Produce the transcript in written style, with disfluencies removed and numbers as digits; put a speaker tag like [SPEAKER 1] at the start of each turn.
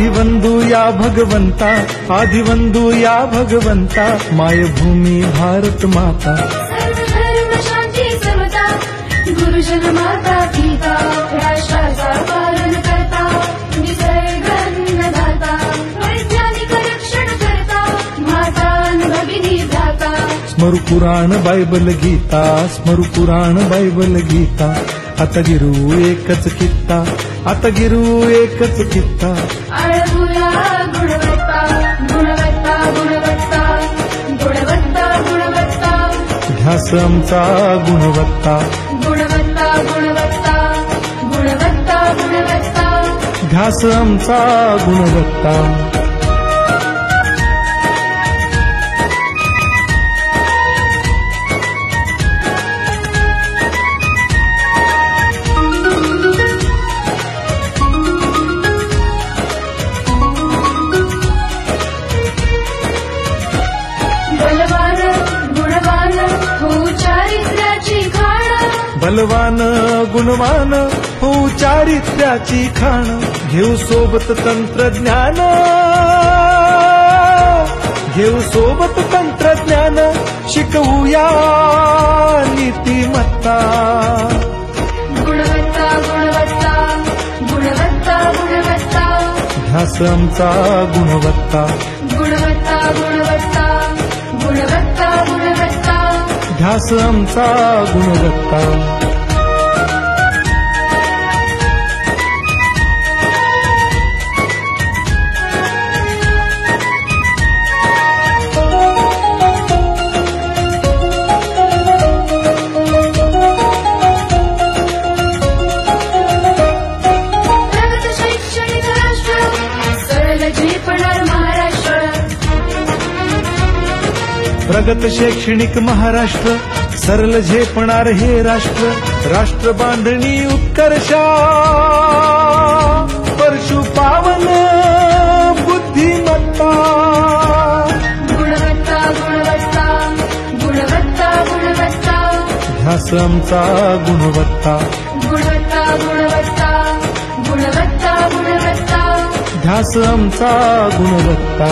[SPEAKER 1] आदिवंदू या भगवंता, आदिवंदू या भगवंता, मायभूमी भारत माता।
[SPEAKER 2] सर्व धर्म शांती समता, गुरुजन माता पिता, राष्ट्राचा पालन करता, निसर्ग अन्नदाता, वैज्ञानिक रक्षण करता, माता भगिनी भ्राता।
[SPEAKER 1] स्मरु पुराण बायबल गीता, स्मरु पुराण बायबल गीता, आता गिरू एकच कित्ता, आता गिरू एकच कित्ता।
[SPEAKER 2] आळवूया गुणवत्ता, गुणवत्ता, गुणवत्ता, गुणवत्ता, गुणवत्ता,
[SPEAKER 1] ध्यास आमचा गुणवत्ता,
[SPEAKER 2] गुणवत्ता, गुणवत्ता, गुणवत्ता, गुणवत्ता।
[SPEAKER 1] ध्यास आमचा गुणवत्ता।
[SPEAKER 2] बलवान गुणवान हो चारित्र्याची खाण,
[SPEAKER 1] बलवान गुणवान हो चारित्र्याची खाण, घेऊ सोबत तंत्रज्ञान, घेऊ सोबत तंत्रज्ञान, शिकवूया नीतिमत्ता।
[SPEAKER 2] गुणवत्ता, गुणवत्ता, गुणवत्ता, गुणवत्ता,
[SPEAKER 1] ध्यास आमचा गुणवत्ता,
[SPEAKER 2] गुणवत्ता, गुणवत्ता, गुणवत्ता, गुणवत्ता।
[SPEAKER 1] ध्यास आमचा गुणवत्ता।
[SPEAKER 2] प्रगत शैक्षणिक राष्ट्र, सरळ झेपणार महाराष्ट्र।
[SPEAKER 1] प्रगत शैक्षणिक महाराष्ट्र, सरल झेपणार हे राष्ट्र, राष्ट्र बांधणी उत्कर्षा, परशु पावन बुद्धिमत्ता।
[SPEAKER 2] गुणवत्ता, गुणवत्ता, गुणवत्ता, गुणवत्ता,
[SPEAKER 1] ध्यास आमचा गुणवत्ता,
[SPEAKER 2] गुणवत्ता, गुणवत्ता, गुणवत्ता, गुणवत्ता।
[SPEAKER 1] ध्यास आमचा गुणवत्ता।